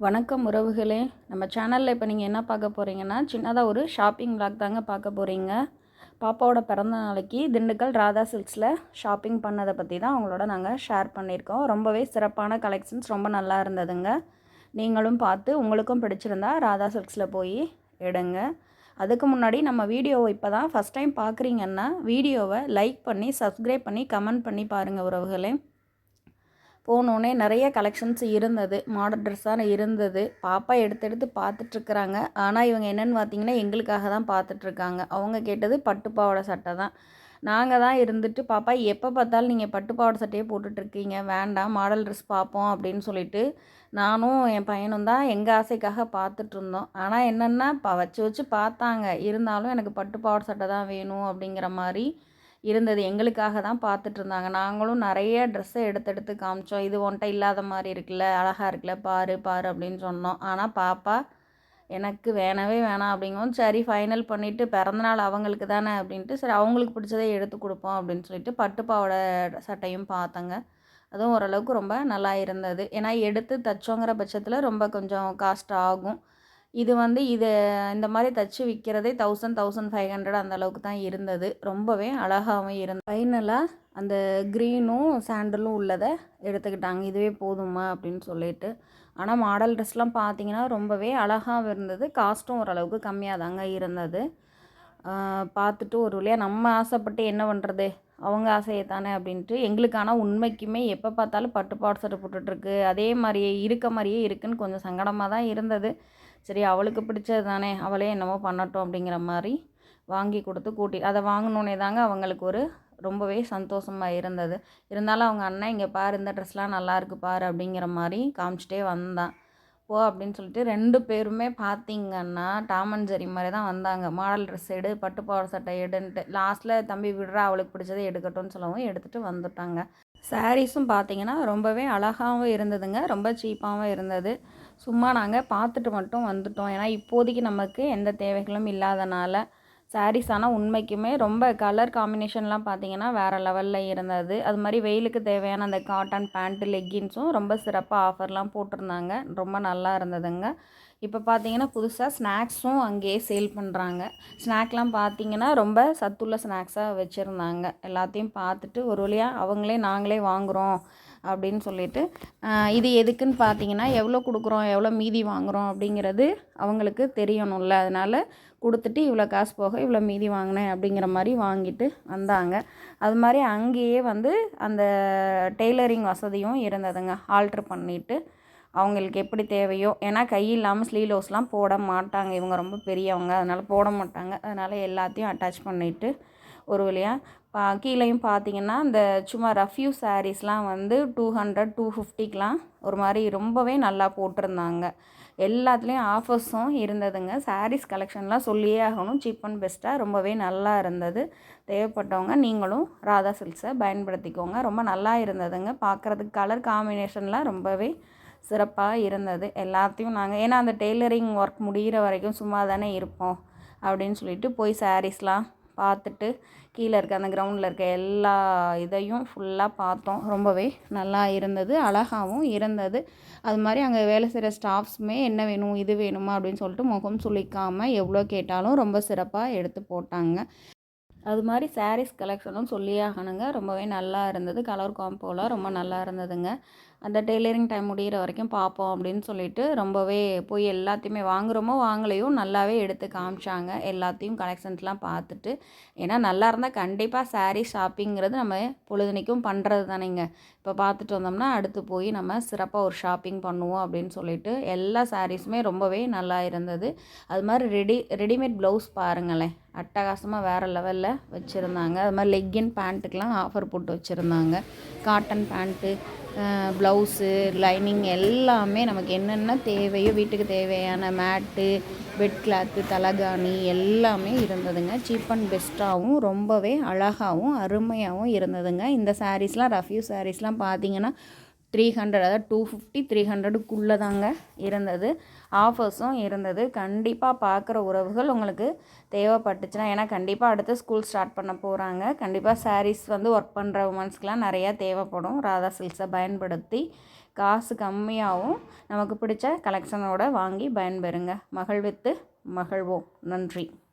வணக்கம் உறவுகளே. நம்ம சேனலில் இப்போ நீங்கள் என்ன பார்க்க போகிறீங்கன்னா, சின்னதாக ஒரு ஷாப்பிங் விளாக் தாங்க பார்க்க போகிறீங்க. பாப்பாவோட பிறந்த நாளைக்கு திண்டுக்கல் ராதா சில்க்ஸில் ஷாப்பிங் பண்ணதை பற்றி தான் அவங்களோட நாங்கள் ஷேர் பண்ணியிருக்கோம். ரொம்பவே சிறப்பான கலெக்ஷன்ஸ், ரொம்ப நல்லா இருந்ததுங்க. நீங்களும் பார்த்து உங்களுக்கும் பிடிச்சிருந்தா ராதா சில்க்ஸில் போய் எடுங்க. அதுக்கு முன்னாடி நம்ம வீடியோவை இப்போ தான் ஃபஸ்ட் டைம் பார்க்குறீங்கன்னா வீடியோவை லைக் பண்ணி சப்ஸ்கிரைப் பண்ணி கமெண்ட் பண்ணி பாருங்கள் உறவுகளே. போனோடனே நிறைய கலெக்ஷன்ஸ் இருந்தது, மாடல் ட்ரெஸ்ஸாக இருந்தது. பாப்பா எடுத்து பார்த்துட்ருக்குறாங்க. ஆனால் இவங்க என்னென்னு பார்த்தீங்கன்னா எங்களுக்காக தான் பார்த்துட்ருக்காங்க. அவங்க கேட்டது பட்டுப்பாவாடை சட்டை தான். நாங்கள் தான் இருந்துட்டு, பாப்பா எப்போ பார்த்தாலும் நீங்கள் பட்டுப்பாவாடை சட்டையே போட்டுட்ருக்கீங்க, வேண்டாம் மாடல் ட்ரெஸ் பார்ப்போம் அப்படின்னு சொல்லிட்டு நானும் என் பையனும் தான் எங்கள் ஆசைக்காக பார்த்துட்ருந்தோம். ஆனால் என்னென்னா வச்சு பார்த்தாங்க, இருந்தாலும் எனக்கு பட்டுப்பாவாடை சட்டை தான் வேணும் அப்படிங்கிற மாதிரி இருந்தது. எங்களுக்காக தான் பார்த்துட்ருந்தாங்க. நாங்களும் நிறைய ட்ரெஸ்ஸை எடுத்து காமிச்சோம். இது உன்ட்ட இல்லாத மாதிரி இருக்குல்ல, அழகாக இருக்குல்ல, பாரு பாரு அப்படின்னு சொன்னோம். ஆனால் பாப்பா எனக்கு வேணவே வேணாம் அப்படிங்கவும், சரி ஃபைனல் பண்ணிவிட்டு பிறந்தநாள் அவங்களுக்கு தானே அப்படின்ட்டு, சரி அவங்களுக்கு பிடிச்சதை எடுத்து கொடுப்போம் அப்படின்னு சொல்லிட்டு பட்டுப்பாவோட சட்டையும் பார்த்தேங்க. அதுவும் ஓரளவுக்கு ரொம்ப நல்லா இருந்தது. ஏன்னா எடுத்து தைச்சோங்கிற பட்சத்தில் ரொம்ப கொஞ்சம் காஸ்ட் ஆகும். இது இந்த மாதிரி தச்சு விற்கிறதே 1500 அந்த அளவுக்கு தான் இருந்தது. ரொம்பவே அழகாகவும் இருந்தது. ஃபைனலாக அந்த க்ரீனும் சாண்டலும் உள்ளதை எடுத்துக்கிட்டாங்க. இதுவே போதுமா அப்படின்னு சொல்லிட்டு. ஆனால் மாடல் ட்ரெஸ்லாம் பார்த்தீங்கன்னா ரொம்பவே அழகாகவும் இருந்தது. காஸ்ட்டும் ஓரளவுக்கு கம்மியாக தாங்க இருந்தது. பார்த்துட்டு ஒரு வழியாக நம்ம ஆசைப்பட்டு என்ன பண்ணுறது, அவங்க ஆசையை தானே அப்படின்ட்டு எங்களுக்கு. ஆனால் உண்மைக்குமே எப்போ பார்த்தாலும் பட்டுப்பாவாடை சட்டை போட்டுட்ருக்கு, அதே மாதிரியே இருக்க மாதிரியே இருக்குதுன்னு கொஞ்சம் சங்கடமாக தான் இருந்தது. சரி அவளுக்கு பிடிச்சது தானே, அவளே என்னமோ பண்ணட்டும் அப்படிங்கிற மாதிரி வாங்கி கொடுத்து அதை வாங்கினோன்னே தாங்க அவங்களுக்கு ஒரு ரொம்பவே சந்தோஷமாக இருந்தது. இருந்தாலும் அவங்க அண்ணன் இங்கே பாரு, இந்த ட்ரெஸ்லாம் நல்லாயிருக்கு பாரு அப்படிங்கிற மாதிரி காமிச்சிட்டே வந்தான். போ அப்படின்னு சொல்லிட்டு 2 பேருமே பார்த்திங்கன்னா டாம் அண்ட் ஜெர்ரி மாதிரி தான் வந்தாங்க. மாடல் ட்ரெஸ் எடு, பட்டுப்பாவாடை சட்டை எடுன்ட்டு. லாஸ்ட்டில் தம்பி விடுறா, அவளுக்கு பிடிச்சதை எடுக்கட்டும்னு சொல்லவும் எடுத்துகிட்டு வந்துட்டாங்க. சாரீஸும் பார்த்திங்கன்னா ரொம்பவே அழகாகவும் இருந்ததுங்க, ரொம்ப சீப்பாகவும் இருந்தது. சும்மா நாங்கள் பார்த்துட்டு மட்டும் வந்துட்டோம். ஏன்னா இப்போதைக்கு நமக்கு எந்த தேவைகளும் இல்லாதனால. சாரீஸ் ஆனால் உண்மைக்குமே ரொம்ப கலர் காம்பினேஷன்லாம் பார்த்திங்கன்னா வேறு லெவலில் இருந்தது. அது மாதிரி வெயிலுக்கு தேவையான அந்த காட்டன் பேண்ட்டு, லெக்கின்ஸும் ரொம்ப சிறப்பாக ஆஃபர்லாம் போட்டிருந்தாங்க. ரொம்ப நல்லா இருந்ததுங்க. இப்போ பார்த்திங்கன்னா புதுசாக ஸ்நாக்ஸும் அங்கேயே சேல் பண்ணுறாங்க. ஸ்நாக்லாம் பார்த்திங்கன்னா ரொம்ப சத்துள்ள ஸ்நாக்ஸாக வச்சுருந்தாங்க. எல்லாத்தையும் பார்த்துட்டு ஒரு வழியாக அவங்களே நாங்களே வாங்குகிறோம் அப்படின்னு சொல்லிட்டு, இது எதுக்குன்னு பார்த்தீங்கன்னா எவ்வளோ கொடுக்குறோம், எவ்வளோ மீதி வாங்குகிறோம் அப்படிங்கிறது அவங்களுக்கு தெரியணும்ல. அதனால் கொடுத்துட்டு இவ்வளோ காசு போக இவ்வளோ மீதி வாங்கினேன் அப்படிங்கிற மாதிரி வாங்கிட்டு வந்தாங்க. அது மாதிரி அங்கேயே அந்த டெய்லரிங் வசதியும் இருந்ததுங்க. ஆல்ட்ரு பண்ணிவிட்டு அவங்களுக்கு எப்படி தேவையோ, ஏன்னா கை இல்லாமல் ஸ்லீவ்லெஸ்லாம் போட மாட்டாங்க, இவங்க ரொம்ப பெரியவங்க, அதனால் போட மாட்டாங்க. அதனால் எல்லாத்தையும் அட்டாச் பண்ணிவிட்டு ஒரு வழியாக கீழேயும் பார்த்திங்கன்னா இந்த சும்மா ரஃப்யூ சாரீஸ்லாம் 200 250க்கெலாம் ஒரு மாதிரி ரொம்பவே நல்லா போட்டிருந்தாங்க. எல்லாத்துலேயும் ஆஃபர்ஸும் இருந்ததுங்க. சாரீஸ் கலெக்ஷன்லாம் சொல்லியே ஆகணும், சீப் அண்ட் பெஸ்ட்டாக ரொம்பவே நல்லா இருந்தது. தேவைப்பட்டவங்க நீங்களும் ராதா சில்க்ஸை பயன்படுத்திக்கோங்க. ரொம்ப நல்லா இருந்ததுங்க. பார்க்குறதுக்கு கலர் காம்பினேஷன்லாம் ரொம்பவே சிறப்பாக இருந்தது. எல்லாத்தையும் நாங்கள், ஏன்னா அந்த டெய்லரிங் ஒர்க் முடிகிற வரைக்கும் சும்மா தானே இருப்போம் அப்படின்னு சொல்லிட்டு போய் சாரீஸ்லாம் பார்த்துட்டு கீழே இருக்க அந்த கிரவுண்டில் இருக்க எல்லா இதையும் ஃபுல்லாக பார்த்தோம். ரொம்பவே நல்லா இருந்தது, அழகாகவும் இருந்தது. அது மாதிரி அங்கே வேலை செய்கிற ஸ்டாஃப்ஸுமே என்ன வேணும், இது வேணுமா அப்படின்னு சொல்லிட்டு முகம் சுளிக்காமல் எவ்வளோ கேட்டாலும் ரொம்ப சிறப்பாக எடுத்து போட்டாங்க. அது மாதிரி சாரீஸ் கலெக்ஷனும் சொல்லியே ஆகணுங்க. ரொம்பவே நல்லா இருந்தது. கலர் காம்போலாம் ரொம்ப நல்லா இருந்ததுங்க. அந்த டெய்லரிங் டைம் முடிகிற வரைக்கும் பார்ப்போம் அப்படின்னு சொல்லிட்டு ரொம்பவே போய் எல்லாத்தையுமே வாங்குகிறோமோ வாங்கலையோ நல்லாவே எடுத்து காமிச்சாங்க. எல்லாத்தையும் கலெக்ஷன்ஸ்லாம் பார்த்துட்டு, ஏன்னா நல்லா இருந்தால் கண்டிப்பாக சாரீ ஷாப்பிங்கிறது நம்ம பொழுதுனைக்கும் பண்ணுறது தானேங்க. இப்போ பார்த்துட்டு வந்தோம்னா அடுத்து போய் நம்ம சிறப்பாக ஒரு ஷாப்பிங் பண்ணுவோம் அப்படின்னு சொல்லிட்டு எல்லா சாரீஸுமே ரொம்பவே நல்லா இருந்தது. அது மாதிரி ரெடிமேட் ப்ளவுஸ் பாருங்களேன், அட்டகாசமாக வேறு லெவலில் வச்சுருந்தாங்க. அது மாதிரி லெக்கின் பேண்ட்டுக்கெலாம் ஆஃபர் போட்டு வச்சுருந்தாங்க. காட்டன் பேண்ட்டு, ப்ளவுஸு, லைனிங் எல்லாமே நமக்கு என்னென்ன தேவையோ வீட்டுக்கு தேவையான மேட்டு, பெட் கிளாத்து, தலகாணி எல்லாமே இருந்ததுங்க. சீப் அண்ட் பெஸ்ட்டாகவும் ரொம்பவே அழகாகவும் அருமையாகவும் இருந்ததுங்க. இந்த சாரீஸ்லாம் ரஃப்யூ சாரீஸ்லாம் பார்த்திங்கன்னா 300, அதாவது 250 300க்குள்ளே தாங்க இருந்தது. ஆஃபர்ஸும் இருந்தது. கண்டிப்பாக பார்க்குற உறவுகள் உங்களுக்கு தேவைப்பட்டுச்சுன்னா, ஏன்னா கண்டிப்பாக அடுத்து ஸ்கூல் ஸ்டார்ட் பண்ண போகிறாங்க. கண்டிப்பாக சாரீஸ் ஒர்க் பண்ணுற உமன்ஸ்க்கெலாம் நிறையா தேவைப்படும். ராதா சில்க்ஸை பயன்படுத்தி காசு கம்மியாகவும் நமக்கு பிடிச்ச கலெக்ஷனோட வாங்கி பயன்பெறுங்க. மகிழ்வித்து மகிழ்வோம். நன்றி.